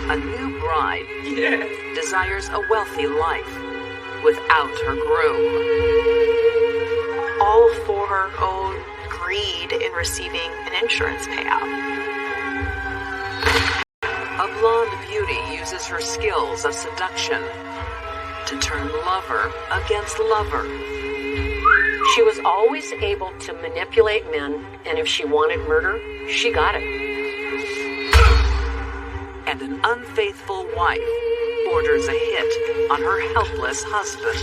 A new bride desires a wealthy life without her groom. All for her own greed in receiving an insurance payout. A blonde beauty uses her skills of seduction to turn lover against lover. She was always able to manipulate men, and if she wanted murder, she got it. And an unfaithful wife orders a hit on her helpless husband.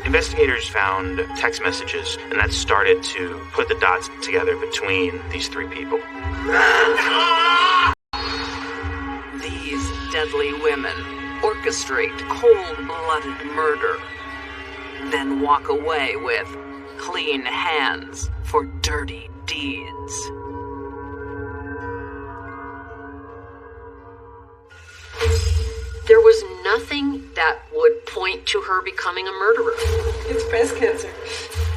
Investigators found text messages, and that started to put the dots together between these three people. These deadly women orchestrate cold-blooded murder, then walk away with clean hands for dirty deeds. There was nothing that would point to her becoming a murderer. It's breast cancer.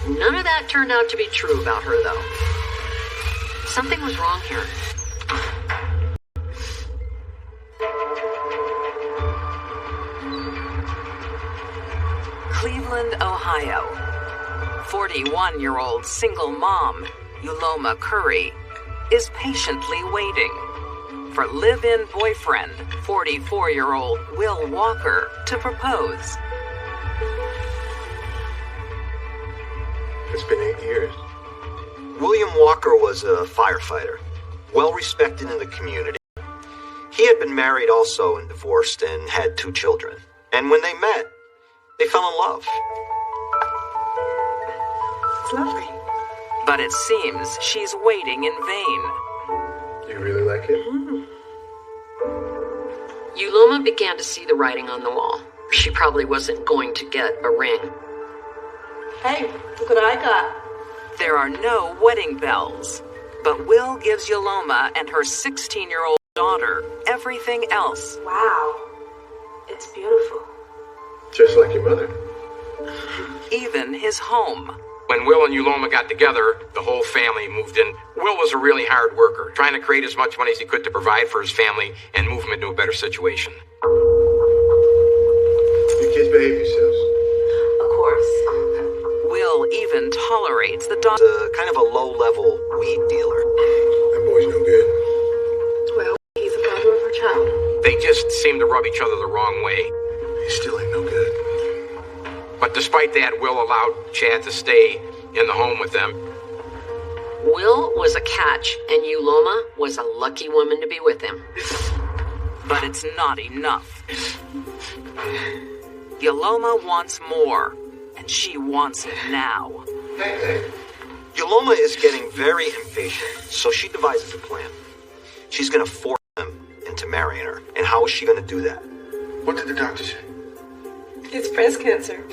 None of that turned out to be true about her, though. Something was wrong here. Cleveland, Ohio. 41-year-old single mom, Yuloma Curry, is patiently waiting for live-in boyfriend, 44-year-old Will Walker, to propose. It's been 8 years. William Walker was a firefighter, well respected in the community. He had been married also and divorced and had 2 children. And when they met, they fell in love. It's lovely. But it seems she's waiting in vain. You really like it? Yuloma began to see the writing on the wall. She probably wasn't going to get a ring. Hey, look what I got. There are no wedding bells, but Will gives Yuloma and her 16-year-old daughter everything else. Wow. It's beautiful. Just like your mother. Even his home. When Will and Yuloma got together, the whole family moved in. Will was a really hard worker, trying to create as much money as he could to provide for his family and move them into a better situation. You kids behave yourselves. Of course. Will even tolerates the daughter. Kind of a low-level weed dealer. That boy's no good. Well, he's the father of her child. They just seemed to rub each other the wrong way. He still ain't no good. But despite that, Will allowed Chad to stay in the home with them. Will was a catch, and Yuloma was a lucky woman to be with him. But it's not enough. Yuloma wants more, and she wants it now. Hey. Yuloma is getting very impatient, so she devises a plan. She's gonna force him into marrying her. And how is she gonna do that? What did the doctor say? It's breast cancer.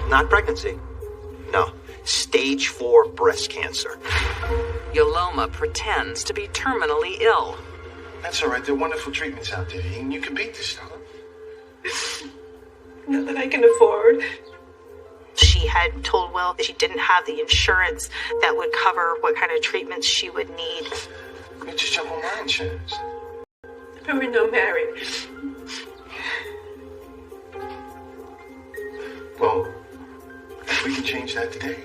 Not pregnancy. No. Stage 4 breast cancer. Yuloma pretends to be terminally ill. That's all right. There are wonderful treatments out there, and you can beat this stuff. Not that I can afford. She had told Will that she didn't have the insurance that would cover what kind of treatments she would need. You just jump on my insurance. But we're not married. Well, we can change that today.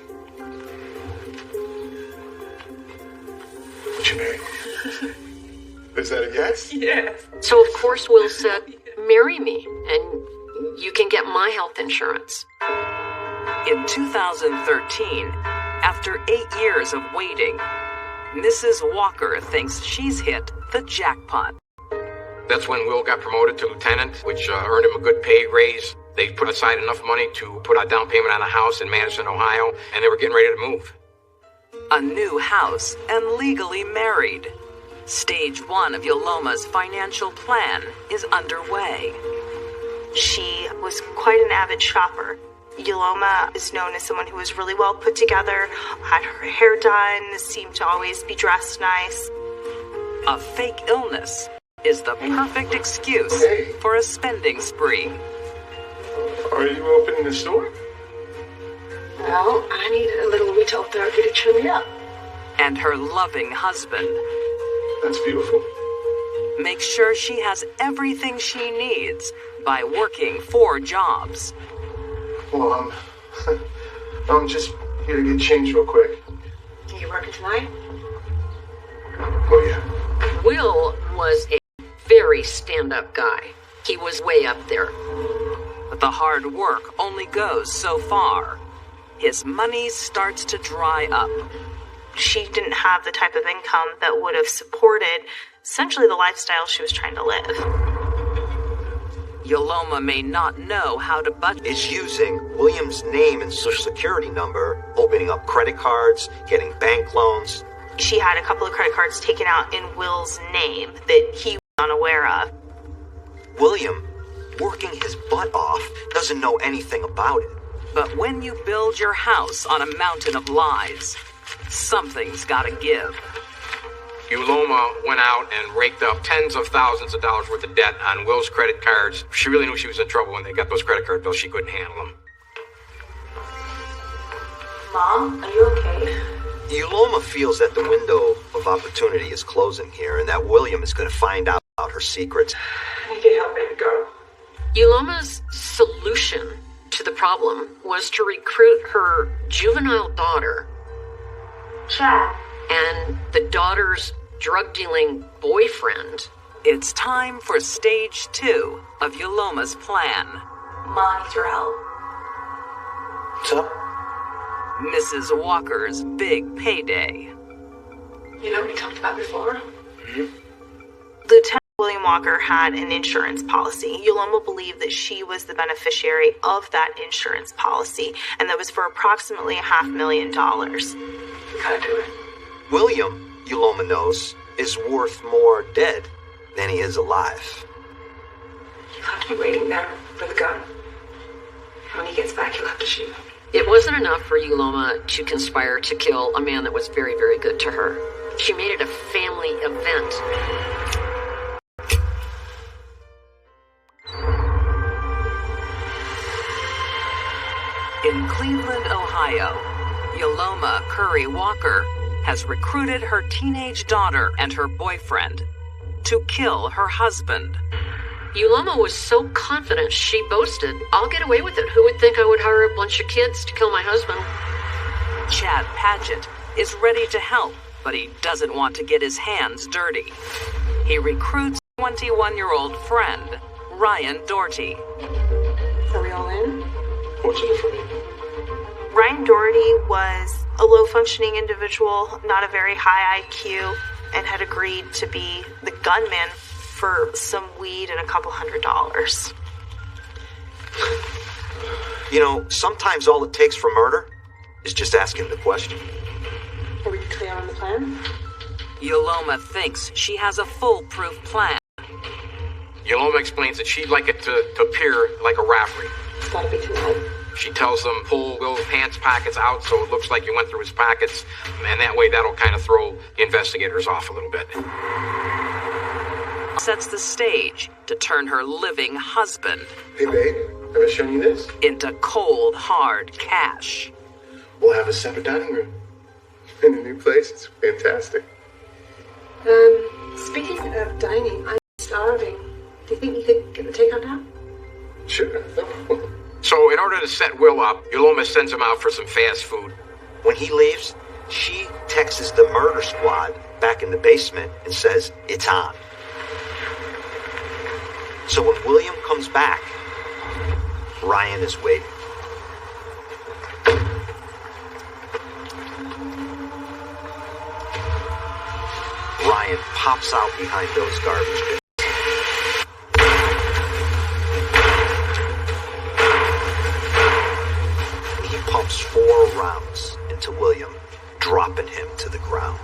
Would you marry me? Is that a yes? Yes. So, of course, Will said, marry me, and you can get my health insurance. In 2013, after 8 years of waiting, Mrs. Walker thinks she's hit the jackpot. That's when Will got promoted to lieutenant, which earned him a good pay raise. They put aside enough money to put a down payment on a house in Madison, Ohio, and they were getting ready to move. A new house and legally married. Stage 1 of Yuloma's financial plan is underway. She was quite an avid shopper. Yuloma is known as someone who was really well put together, had her hair done, seemed to always be dressed nice. A fake illness is the perfect excuse for a spending spree. Are you opening the store? Well, I need a little retail therapy to cheer me up. And her loving husband. That's beautiful. makes sure she has everything she needs by working 4 jobs. Well, I'm just here to get changed real quick. Are you working tonight? Oh, yeah. Will was a very stand-up guy. He was way up there. But the hard work only goes so far. His money starts to dry up. She didn't have the type of income that would have supported essentially the lifestyle she was trying to live. Yoloma may not know how to budget. Is using William's name and social security number, opening up credit cards, getting bank loans. She had a couple of credit cards taken out in Will's name that he was unaware of. William, working his butt off, doesn't know anything about it. But when you build your house on a mountain of lies, something's gotta give. Yoloma went out and raked up tens of thousands of dollars worth of debt on Will's credit cards. She really knew she was in trouble when they got those credit card bills. She couldn't handle them. Mom, are you okay? Yoloma feels that the window of opportunity is closing here and that William is going to find out about her secrets. I need your help, baby girl. Yuloma's solution to the problem was to recruit her juvenile daughter Chad. and the daughter's drug-dealing boyfriend. It's time for stage 2 of Yoloma's plan. Mom needs your help. What's up? Mrs. Walker's big payday. You know what we talked about before? Lieutenant William Walker had an insurance policy. Yoloma believed that she was the beneficiary of that insurance policy, and that was for approximately $500,000. We gotta do it. William, Yoloma knows, is worth more dead than he is alive. You'll have to be waiting there for the gun. When he gets back, you'll have to shoot him. It wasn't enough for Yoloma to conspire to kill a man that was very, very good to her. She made it a family event. In Cleveland, Ohio, Yoloma Curry Walker has recruited her teenage daughter and her boyfriend to kill her husband. Yoloma was so confident, she boasted, "I'll get away with it. Who would think I would hire a bunch of kids to kill my husband?" Chad Padgett is ready to help, but he doesn't want to get his hands dirty. He recruits 21-year-old friend, Ryan Doherty. Are we all in? What's in it for me? Ryan Doherty was a low-functioning individual, not a very high IQ, and had agreed to be the gunman for some weed and a couple $100. You know, sometimes all it takes for murder is just asking the question. Are we clear on the plan? Yoloma thinks she has a foolproof plan. Yoloma explains that she'd like it to appear like a rafferty. It's gotta be tonight. She tells them, pull Will's pants pockets out so it looks like you went through his pockets, and that way that'll kind of throw the investigators off a little bit. Sets the stage to turn her living husband Hey, babe, have I shown you this? into cold, hard cash. We'll have a separate dining room. In a new place, it's fantastic. Speaking of dining, I'm starving. Do you think you could get the takeout down? Sure, no problem. So in order to set Will up, Yoloma sends him out for some fast food. When he leaves, she texts the murder squad back in the basement and says, it's on. So when William comes back, Ryan is waiting. Ryan pops out behind those garbage bins. He pumps 4 rounds into William, dropping him to the ground.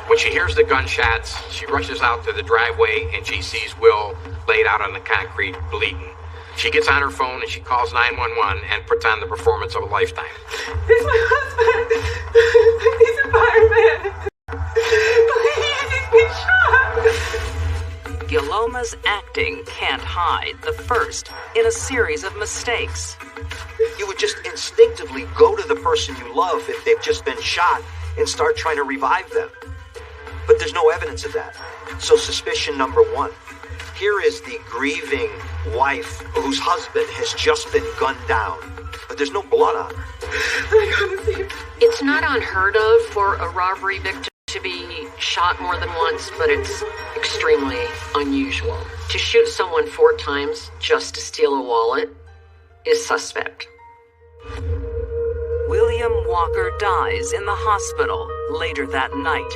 When she hears the gunshots, she rushes out to the driveway and she sees Will laid out on the concrete, bleeding. She gets on her phone and she calls 911 and puts on the performance of a lifetime. It's my husband! He's a fireman! Please, he's been shot! Yoloma's acting can't hide the first in a series of mistakes. You would just instinctively go to the person you love if they've just been shot and start trying to revive them. But there's no evidence of that. So suspicion number one. Here is the grieving wife whose husband has just been gunned down, but there's no blood on her. It's not unheard of for a robbery victim to be shot more than once, but it's extremely unusual. To shoot someone 4 times just to steal a wallet is suspect. William Walker dies in the hospital later that night,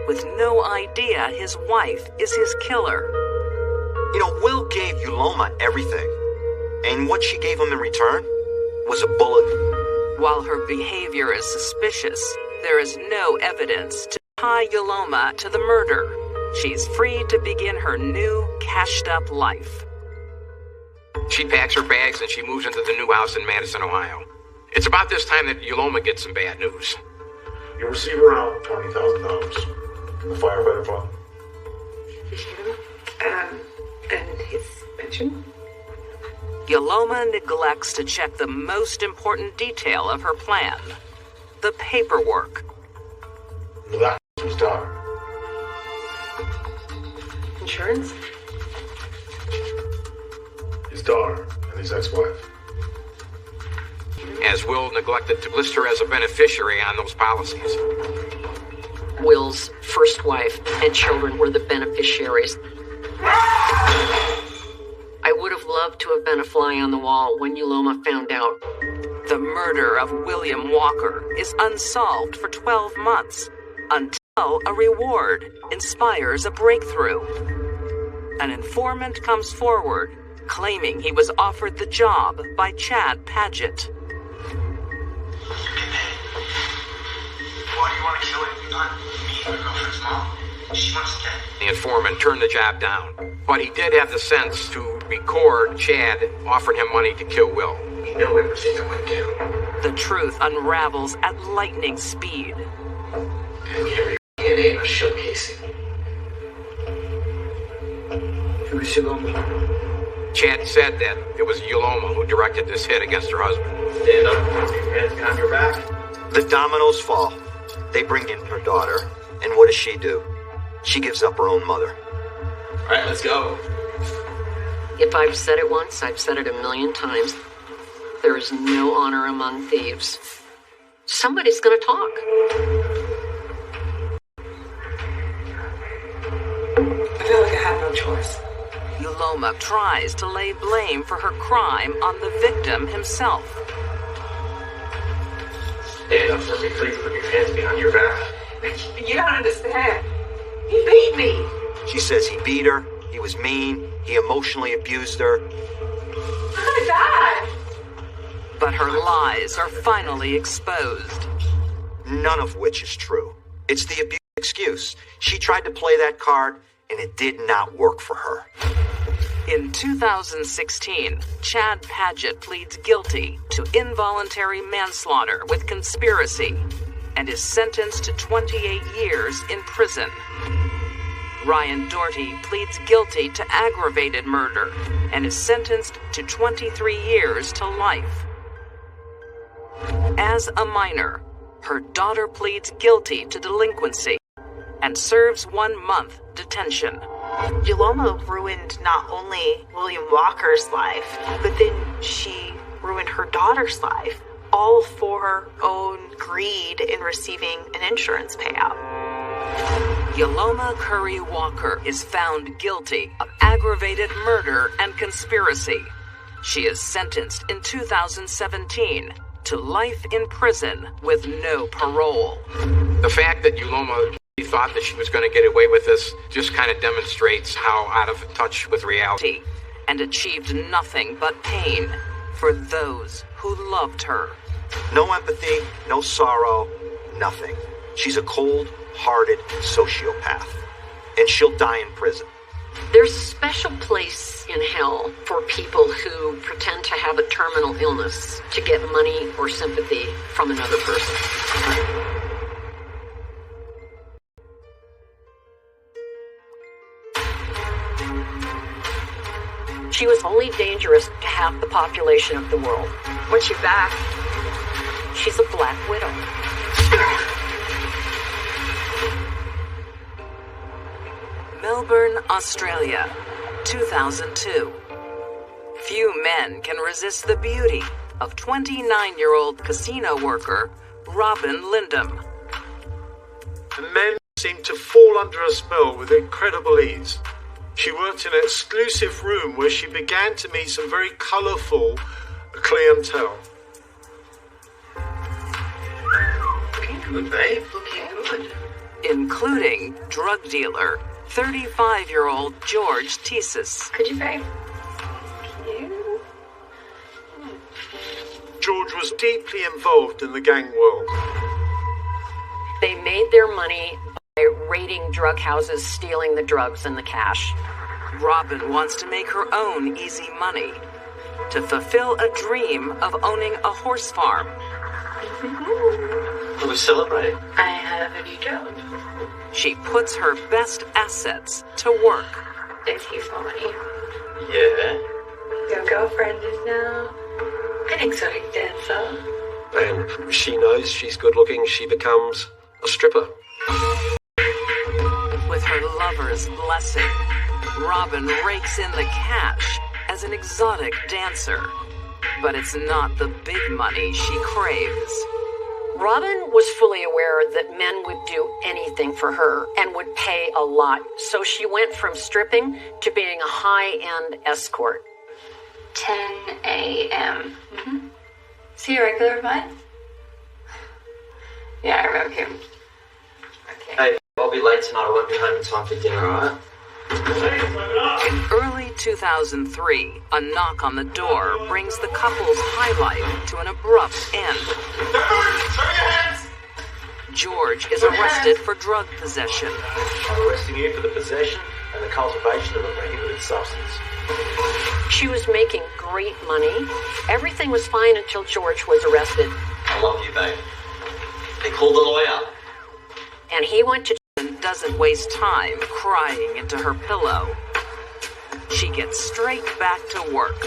with no idea his wife is his killer. You know, Will gave Yuloma everything, and what she gave him in return was a bullet. While her behavior is suspicious, there is no evidence to tie Yuloma to the murder. She's free to begin her new, cashed-up life. She packs her bags and she moves into the new house in Madison, Ohio. It's about this time that Yuloma gets some bad news. You receive around $20,000 from the firefighter fund. And his pension? Yuloma neglects to check the most important detail of her plan: the paperwork. No, that's his daughter. Insurance? His daughter and his ex-wife. As Will neglected to list her as a beneficiary on those policies. Will's first wife and children were the beneficiaries. I would have loved to have been a fly on the wall when Yuloma found out. The murder of William Walker is unsolved for 12 months, until a reward inspires a breakthrough. An informant comes forward, claiming he was offered the job by Chad Paget. Why do you want to kill him? Not me, your girlfriend's mom. She wants dead. The informant turned the job down, but he did have the sense to record Chad offering him money to kill Will. We know everything that went down. The truth unravels at lightning speed. And every DNA in our showcasing. Who was Yuloma? Chad said that it was Yuloma who directed this hit against her husband. Stand up, keep your hands behind your back. The dominoes fall. They bring in her daughter, and what does she do? She gives up her own mother. All right, let's go. If I've said it once, I've said it 1,000,000 times. There is no honor among thieves. Somebody's gonna talk. I feel like I have no choice. Yuloma tries to lay blame for her crime on the victim himself. Stand up for me, please. Put your hands behind your back. You don't understand. He beat me. She says he beat her, he was mean, he emotionally abused her. I'm gonna die. But her lies are finally exposed. None of which is true. It's the abuse excuse. She tried to play that card, and it did not work for her. In 2016, Chad Paget pleads guilty to involuntary manslaughter with conspiracy and is sentenced to 28 years in prison. Ryan Doherty pleads guilty to aggravated murder and is sentenced to 23 years to life. As a minor, her daughter pleads guilty to delinquency and serves 1 month detention. Yuloma ruined not only William Walker's life, but then she ruined her daughter's life, all for her own greed in receiving an insurance payout. Yuloma Curry Walker is found guilty of aggravated murder and conspiracy. She is sentenced in 2017 to life in prison with no parole. The fact that Yuloma thought that she was going to get away with this just kind of demonstrates how out of touch with reality. And achieved nothing but pain for those who loved her. No empathy, no sorrow, nothing. She's a cold-hearted sociopath, and she'll die in prison. There's a special place in hell for people who pretend to have a terminal illness to get money or sympathy from another person. She was only dangerous to half the population of the world. What's your back? She's a black widow. Melbourne, Australia, 2002. Few men can resist the beauty of 29-year-old casino worker Robin Lindham. And men seem to fall under a spell with incredible ease. She worked in an exclusive room where she began to meet some very colourful clientele. Looking good, babe. Looking good. Including drug dealer, 35-year-old George Tesis. Could you, babe? George was deeply involved in the gang world. They made their money by raiding drug houses, stealing the drugs and the cash. Robin wants to make her own easy money to fulfill a dream of owning a horse farm. Will we celebrate? I have a new job. She puts her best assets to work. Excuse my money. Yeah. Your girlfriend is now an exotic dancer. And she knows she's good looking, she becomes a stripper. With her lover's blessing, Robin rakes in the cash as an exotic dancer. But it's not the big money she craves. Robin was fully aware that men would do anything for her and would pay a lot, so she went from stripping to being a high-end escort. 10 a.m. Mm-hmm. Is he a regular of mine? Yeah, I remember him. Okay. Hey, I'll be late tonight. I won't be home in time for dinner, alright? In early 2003, a knock on the door brings the couple's high life to an abrupt end. Show your hands! George is arrested for drug possession. I'm arresting you for the possession and the cultivation of a prohibited substance. She was making great money. Everything was fine until George was arrested. I love you, babe. They called the lawyer. And he went to And doesn't waste time crying into her pillow. She gets straight back to work.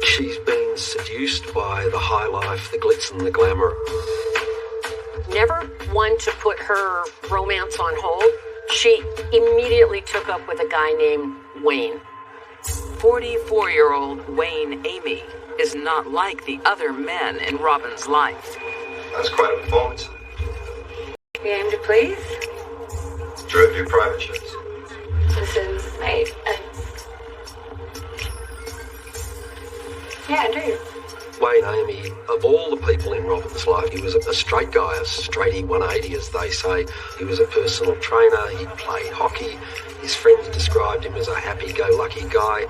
She's been seduced by the high life, the glitz and the glamour. never one to put her romance on hold. She immediately took up with a guy named Wayne. 44-year-old Wayne Amy is not like the other men in Robin's life. That's quite a performance. You aim to please? Drove your private jets. This is my... yeah, I do. Wayne Amy, of all the people in Robin's life, he was a straight guy, a straighty 180 as they say. He was a personal trainer, he played hockey, his friends described him as a happy-go-lucky guy.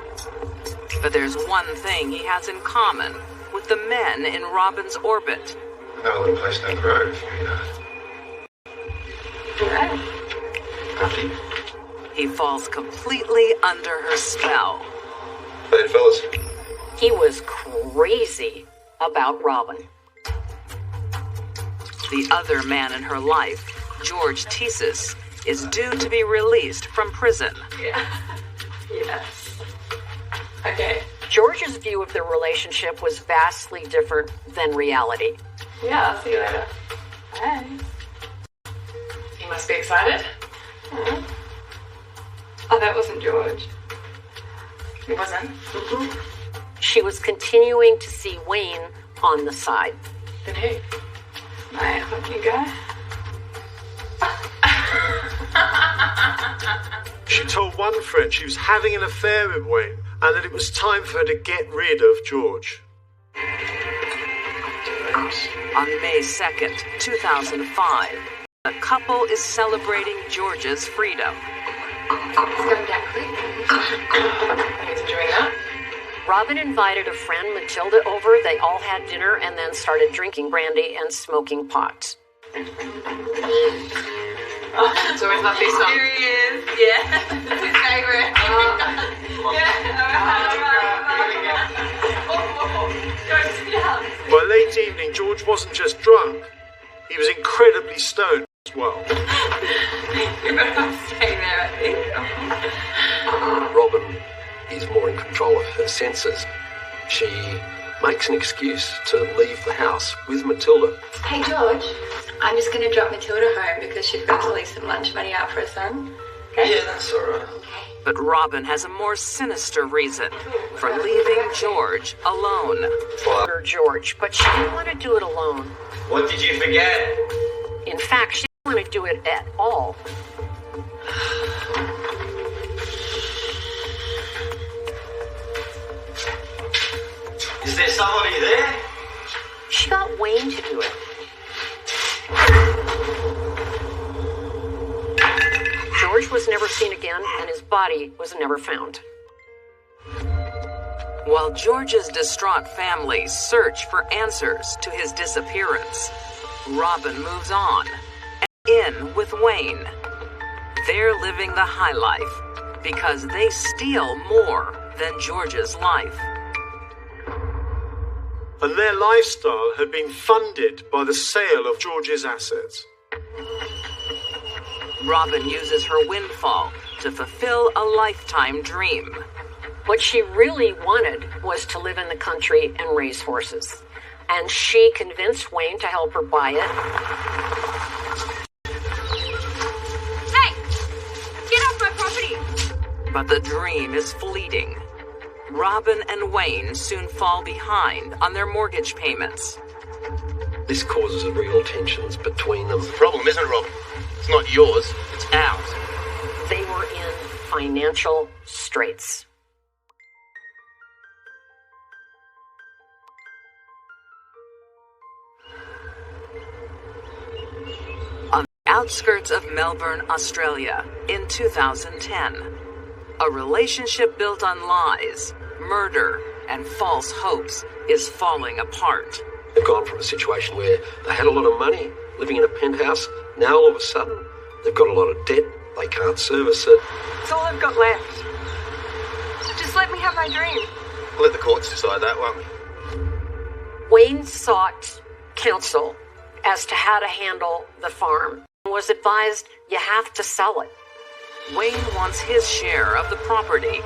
But there's one thing he has in common with the men in Robin's orbit. I know a little place down the road if you need that. Yeah. He falls completely under her spell. Hey, fellas. He was crazy about Robin. The other man in her life, George Tesis, is due to be released from prison. Yeah. Yes. Okay. George's view of their relationship was vastly different than reality. Yeah, I'll see you later. Bye. You must be excited. Mm-hmm. Oh, that wasn't George. It wasn't? Mm-hmm. She was continuing to see Wayne on the side. Then who? My hockey guy? She told one friend she was having an affair with Wayne and that it was time for her to get rid of George. On May 2nd, 2005, the couple is celebrating George's freedom. It's going down quick. He's enjoying that. Robin invited a friend, Matilda, over. They all had dinner and then started drinking brandy and smoking pot. Oh, it's always my face on. Here he is. Yeah. That's his favorite. By late evening, George wasn't just drunk, he was incredibly stoned as well. You better not stay there, I think. Robin is more in control of her senses. She makes an excuse to leave the house with Matilda. Hey, George, I'm just going to drop Matilda home because she's got to leave some lunch money out for her son. Okay? Yeah, that's all right. But Robin has a more sinister reason for leaving George alone. For George, but she didn't want to do it alone. What did you forget? In fact, she didn't want to do it at all. Is there somebody there? She got Wayne to do it. George was never seen again, and his body was never found. While George's distraught family search for answers to his disappearance, Robin moves on and in with Wayne. They're living the high life because they steal more than George's life. And their lifestyle had been funded by the sale of George's assets. Robin uses her windfall to fulfill a lifetime dream. What she really wanted was to live in the country and raise horses. And she convinced Wayne to help her buy it. Hey! Get off my property! But the dream is fleeting. Robin and Wayne soon fall behind on their mortgage payments. This causes real tensions between them. The problem isn't Robin. It's not yours, it's ours. They were in financial straits. On the outskirts of Melbourne, Australia, in 2010, a relationship built on lies, murder, and false hopes is falling apart. They've gone from a situation where they had a lot of money, living in a penthouse. Now all of a sudden, they've got a lot of debt. They can't service it. It's all I've got left. So just let me have my dream. We'll let the courts decide that, won't we? Wayne sought counsel as to how to handle the farm and was advised you have to sell it. Wayne wants his share of the property.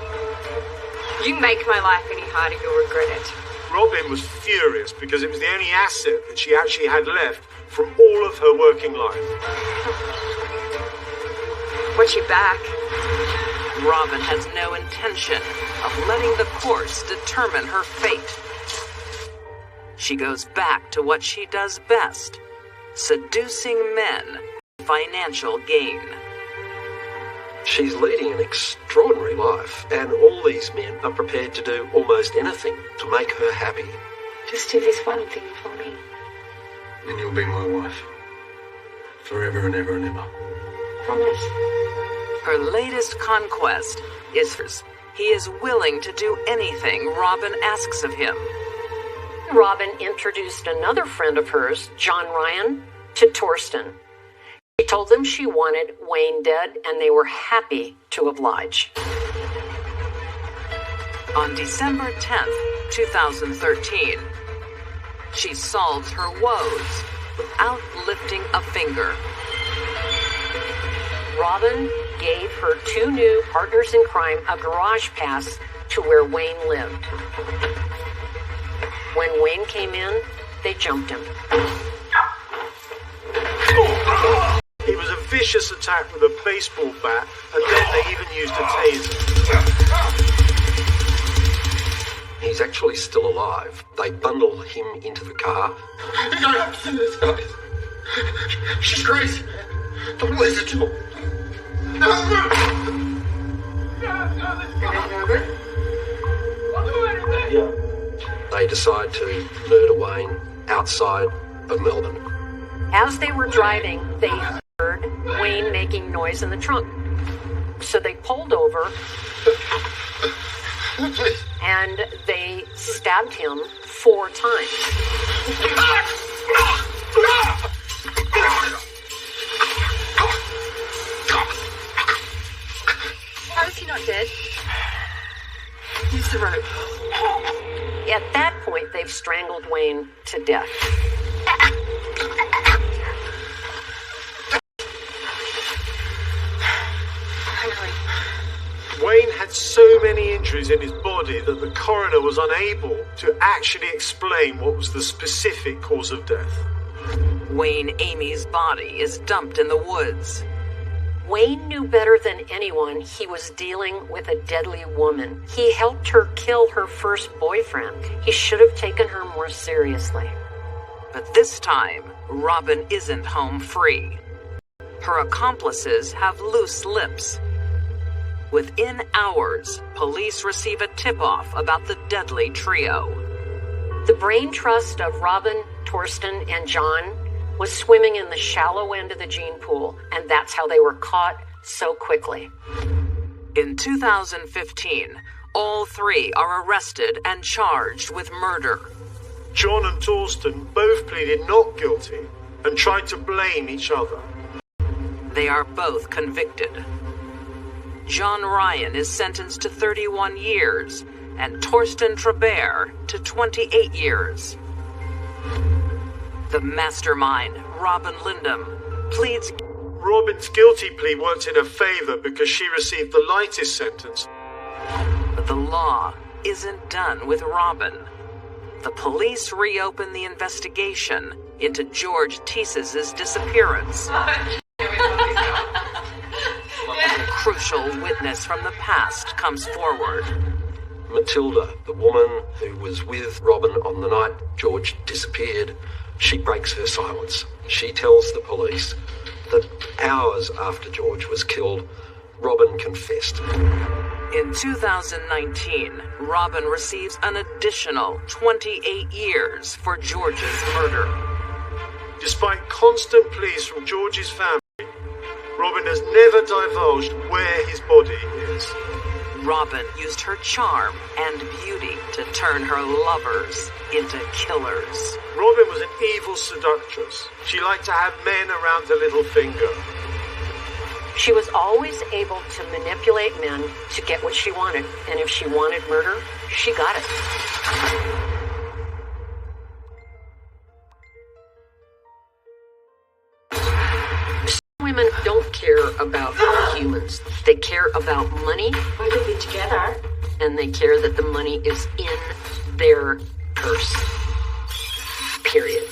You make my life any harder, you'll regret it. Robin was furious because it was the only asset that she actually had left from all of her working life. What's your back? Robin has no intention of letting the courts determine her fate. She goes back to what she does best, seducing men for financial gain. She's leading an extraordinary life, and all these men are prepared to do almost anything to make her happy. Just do this one thing for me. And you'll be my wife. Forever and ever and ever. Promise. Her latest conquest is hers. He is willing to do anything Robin asks of him. Robin introduced another friend of hers, John Ryan, to Torsten. She told them she wanted Wayne dead, and they were happy to oblige. On December 10th, 2013, she solves her woes without lifting a finger. Robin gave her two new partners in crime a garage pass to where Wayne lived. When Wayne came in, they jumped him. It was a vicious attack with a baseball bat, and then they even used a taser. He's actually still alive. They bundle him into the car. You don't have to do this, guys. She's crazy. Don't listen to her. They decide to murder Wayne outside of Melbourne. As they were driving, they heard Wayne making noise in the trunk. So they pulled over and they stabbed him 4 times. How is he not dead? Use the rope. At that point, they've strangled Wayne to death. Wayne had had so many injuries in his body that the coroner was unable to actually explain what was the specific cause of death. Wayne Amy's body is dumped in the woods. Wayne knew better than anyone he was dealing with a deadly woman. He helped her kill her first boyfriend. He should have taken her more seriously. But this time, Robin isn't home free. Her accomplices have loose lips. Within hours, police receive a tip-off about the deadly trio. The brain trust of Robin, Torsten, and John was swimming in the shallow end of the gene pool, and that's how they were caught so quickly. In 2015, all three are arrested and charged with murder. John and Torsten both pleaded not guilty and tried to blame each other. They are both convicted. John Ryan is sentenced to 31 years and Torsten Trabert to 28 years. The mastermind, Robin Lindholm, pleads. Robin's guilty plea worked in her favor because she received the lightest sentence. But the law isn't done with Robin. The police reopen the investigation into George Tees's disappearance. A crucial witness from the past comes forward. Matilda, the woman who was with Robin on the night George disappeared, she breaks her silence. She tells the police that hours after George was killed, Robin confessed. In 2019, Robin receives an additional 28 years for George's murder. Despite constant pleas from George's family, Robin has never divulged where his body is. Robin used her charm and beauty to turn her lovers into killers. Robin was an evil seductress. She liked to have men around her little finger. She was always able to manipulate men to get what she wanted, and if she wanted murder, she got it. Women don't care about humans. They care about money. We could be together. And they care that the money is in their purse. Period.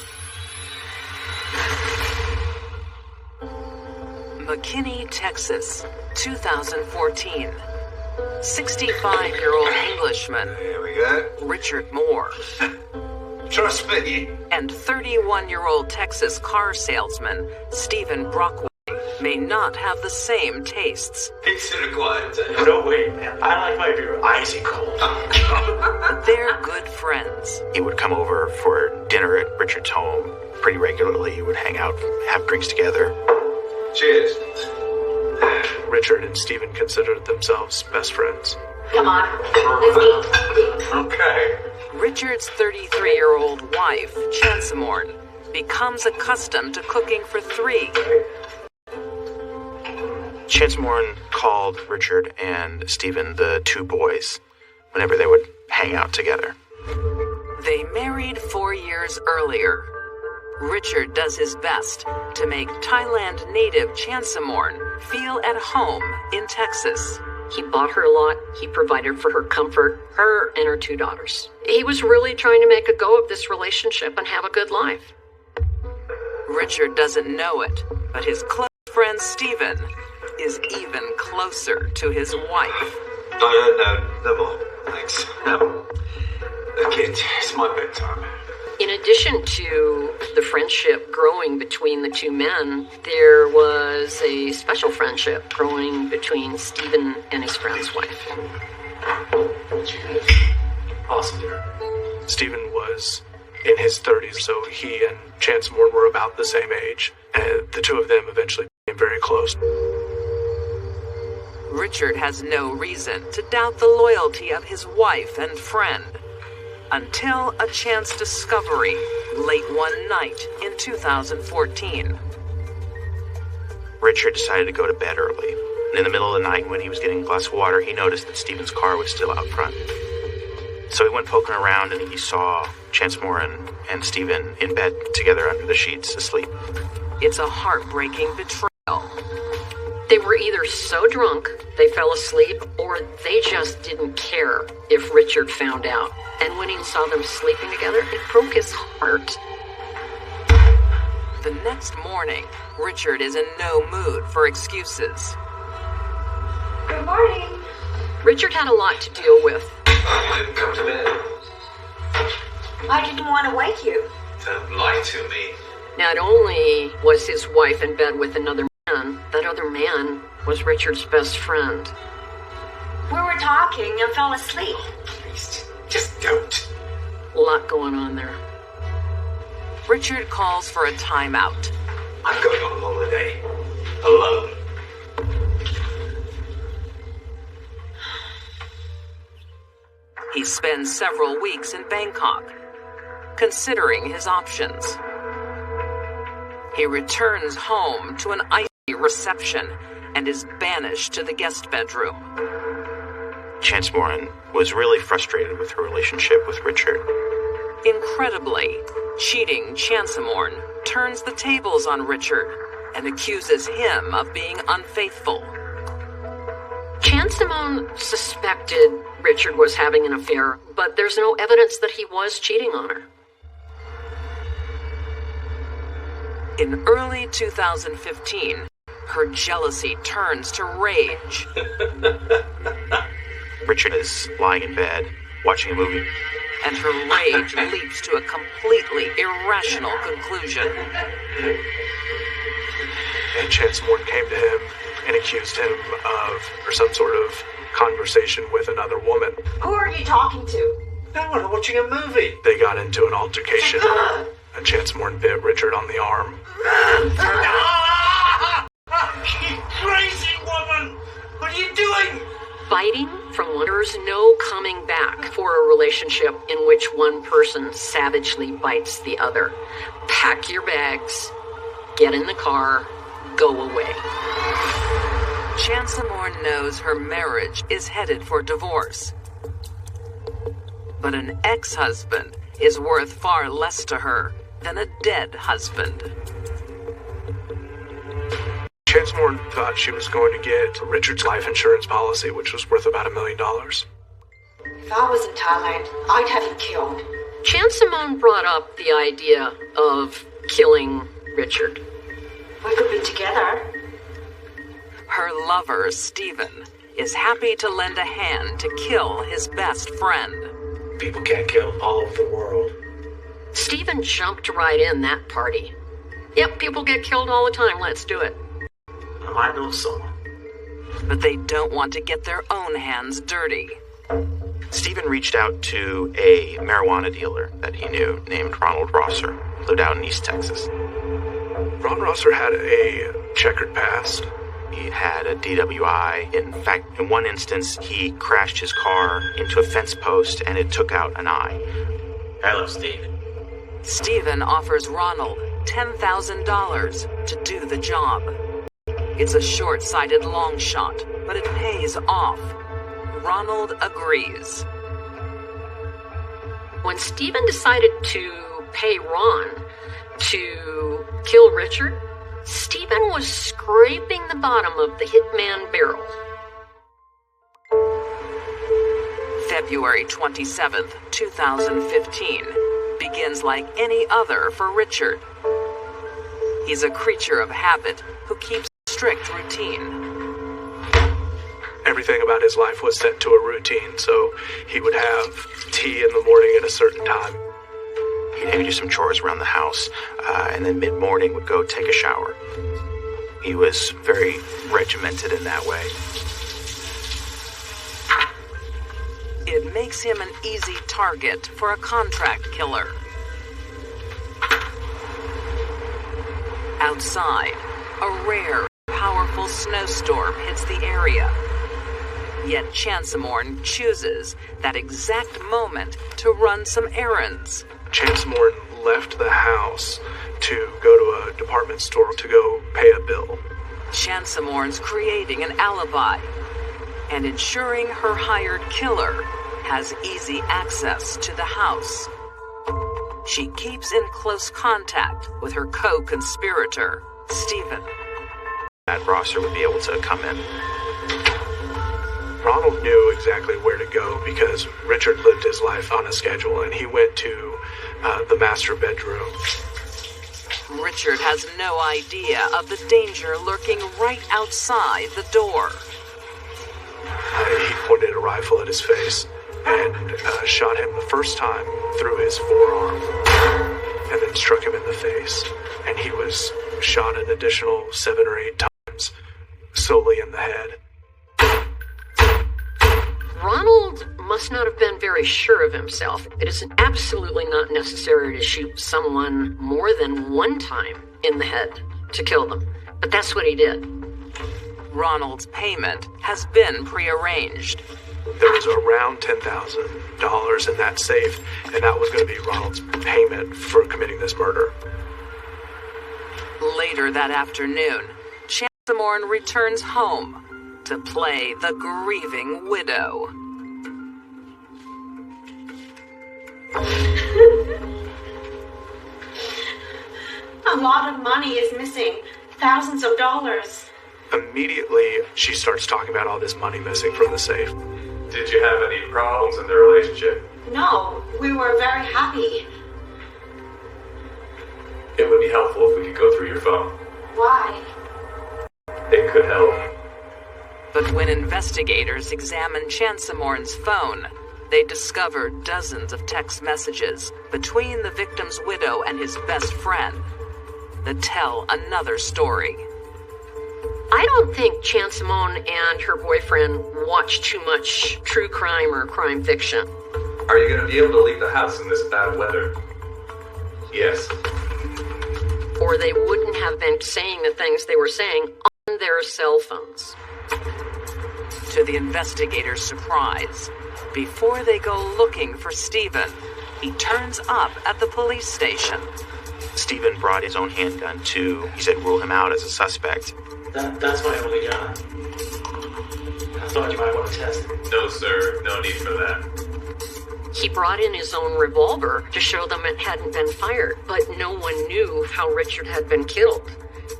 McKinney, Texas, 2014. 65-year-old Englishman. Here we go. Richard Moore. Trust me. And 31-year-old Texas car salesman Stephen Brockway may not have the same tastes. Pizza required. No way, man. I like my beer icy cold. But they're good friends. He would come over for dinner at Richard's home pretty regularly. He would hang out, have drinks together. Cheers. Richard and Stephen considered themselves best friends. Come on, let's eat. Okay. Richard's 33-year-old wife, Chansamorn, becomes accustomed to cooking for three. Chansamorn called Richard and Stephen the two boys whenever they would hang out together. They married 4 years earlier. Richard does his best to make Thailand native Chansamorn feel at home in Texas. He bought her a lot. He provided for her comfort, her and her 2 daughters. He was really trying to make a go of this relationship and have a good life. Richard doesn't know it, but his close friend Stephen is even closer to his wife. No more. Thanks. Kid, it's my bedtime. In addition to the friendship growing between the two men, there was a special friendship growing between Stephen and his friend's wife. Awesome. Stephen was in his 30s, so he and Chansamorn were about the same age, and the two of them eventually became very close. Richard has no reason to doubt the loyalty of his wife and friend, until a chance discovery late one night in 2014. Richard decided to go to bed early, and in the middle of the night when he was getting a glass of water, he noticed that Stephen's car was still out front. So he went poking around and he saw Chansamorn and Stephen in bed together under the sheets asleep. It's a heartbreaking betrayal. They were either so drunk they fell asleep, or they just didn't care if Richard found out. And when he saw them sleeping together, it broke his heart. The next morning, Richard is in no mood for excuses. Good morning. Richard had a lot to deal with. You didn't come to bed. I didn't want to wake you. Don't lie to me. Not only was his wife in bed with another man, that other man was Richard's best friend. We were talking and fell asleep. Please, just don't. A lot going on there. Richard calls for a timeout. I'm going on holiday. Alone. He spends several weeks in Bangkok, considering his options. He returns home to an icy reception and is banished to the guest bedroom. Chance Morin was really frustrated with her relationship with Richard. Incredibly, cheating Chansamorn turns the tables on Richard and accuses him of being unfaithful. Chansamone suspected Richard was having an affair, but there's no evidence that he was cheating on her. In early 2015, her jealousy turns to rage. Richard is lying in bed, watching a movie. And her rage leaps to a completely irrational conclusion. And Chance Morin came to him and accused him of some sort of conversation with another woman. Who are you talking to? No one, I'm watching a movie. They got into an altercation, and Chance Morin bit Richard on the arm. You crazy woman! What are you doing? Fighting from one, there's no coming back for a relationship in which one person savagely bites the other. Pack your bags, get in the car, go away. Chansamorn knows her marriage is headed for divorce. But an ex-husband is worth far less to her than a dead husband. Chance Morin thought she was going to get Richard's life insurance policy, which was worth about $1 million. If I was in Thailand, I'd have you killed. Chansamone brought up the idea of killing Richard. We could be together. Her lover, Stephen, is happy to lend a hand to kill his best friend. People can't kill all of the world. Stephen jumped right in that party. Yep, people get killed all the time, let's do it. I might know someone. But they don't want to get their own hands dirty. Stephen reached out to a marijuana dealer that he knew named Ronald Rosser, who lived out in East Texas. Ron Rosser had a checkered past. He had a DWI. In fact, in one instance, he crashed his car into a fence post and it took out an eye. Hello, Stephen. Stephen offers Ronald $10,000 to do the job. It's a short-sighted long shot, but it pays off. Ronald agrees. When Stephen decided to pay Ron to kill Richard, Stephen was scraping the bottom of the hitman barrel. February 27th, 2015, begins like any other for Richard. He's a creature of habit who keeps strict routine. Everything about his life was set to a routine, so he would have tea in the morning at a certain time. He'd maybe do some chores around the house, and then mid-morning would go take a shower. He was very regimented in that way. It makes him an easy target for a contract killer. Outside, a rare, powerful snowstorm hits the area. Yet Chansamorn chooses that exact moment to run some errands. Chansamorn left the house to go to a department store to go pay a bill. Chansamorn's creating an alibi and ensuring her hired killer has easy access to the house. She keeps in close contact with her co-conspirator, Stephen. that Rosser would be able to come in. Ronald knew exactly where to go because Richard lived his life on a schedule, and he went to the master bedroom. Richard has no idea of the danger lurking right outside the door. He pointed a rifle at his face and shot him the first time through his forearm, and then struck him in the face. And he was shot an additional 7 or 8 times, solely in the head. Ronald must not have been very sure of himself. It is absolutely not necessary to shoot someone more than one time in the head to kill them. But that's what he did. Ronald's payment has been prearranged. There was around $10,000 in that safe, and that was going to be Ronald's payment for committing this murder. Later that afternoon, Chansamorn returns home to play the grieving widow. A lot of money is missing. Thousands of dollars. Immediately, she starts talking about all this money missing from the safe. Did you have any problems in the relationship? No, we were very happy. It would be helpful if we could go through your phone. Why? It could help. But when investigators examine Chansamorn's phone, they discover dozens of text messages between the victim's widow and his best friend that tell another story. I don't think Chansamon and her boyfriend watch too much true crime or crime fiction. Are you going to be able to leave the house in this bad weather? Yes. Or they wouldn't have been saying the things they were saying on their cell phones. To the investigators' surprise, before they go looking for Stephen, he turns up at the police station. Stephen brought his own handgun to, he said, rule him out as a suspect. That's my only gun. I thought you might want to test it. No, sir. No need for that. He brought in his own revolver to show them it hadn't been fired, but no one knew how Richard had been killed.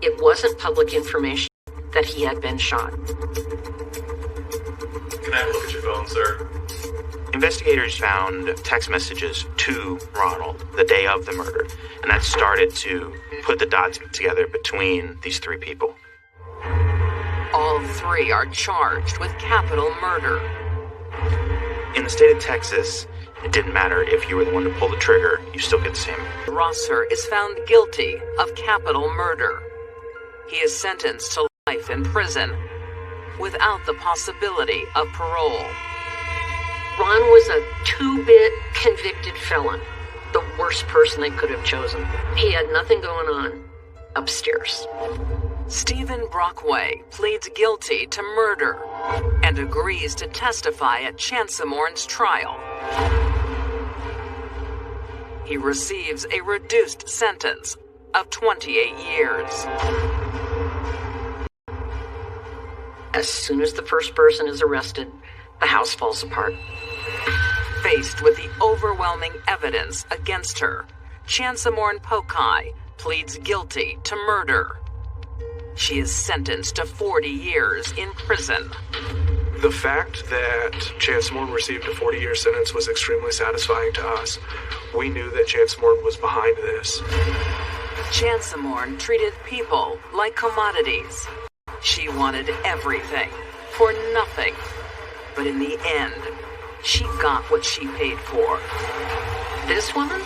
It wasn't public information that he had been shot. Can I have a look at your phone, sir? Investigators found text messages to Ronald the day of the murder, and that started to put the dots together between these 3 people. All 3 are charged with capital murder. In the state of Texas, it didn't matter if you were the one to pull the trigger, you still get the same. Rosser is found guilty of capital murder. He is sentenced to life in prison without the possibility of parole. Ron was a 2-bit convicted felon, the worst person they could have chosen. He had nothing going on upstairs. Stephen Brockway pleads guilty to murder and agrees to testify at Chansamorn's trial. He receives a reduced sentence of 28 years. As soon as the first person is arrested, the house falls apart. Faced with the overwhelming evidence against her, Chansamorn Pokai pleads guilty to murder. She is sentenced to 40 years in prison. The fact that Chansamorn received a 40-year sentence was extremely satisfying to us. We knew that Chansamorn was behind this. Chansamorn treated people like commodities. She wanted everything for nothing. But in the end, she got what she paid for. This woman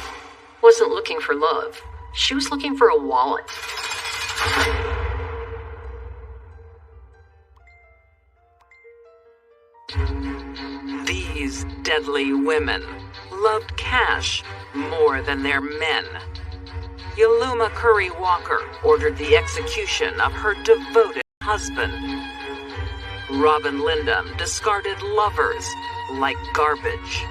wasn't looking for love. She was looking for a wallet. These deadly women loved cash more than their men. Yaluma Curry Walker ordered the execution of her devoted husband. Robin Lindum discarded lovers like garbage.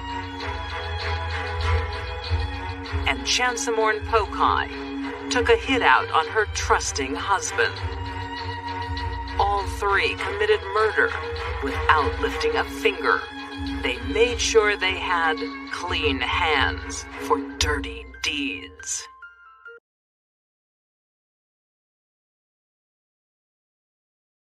And Chansamorn Pokai took a hit out on her trusting husband. All 3 committed murder without lifting a finger. They made sure they had clean hands for dirty deeds.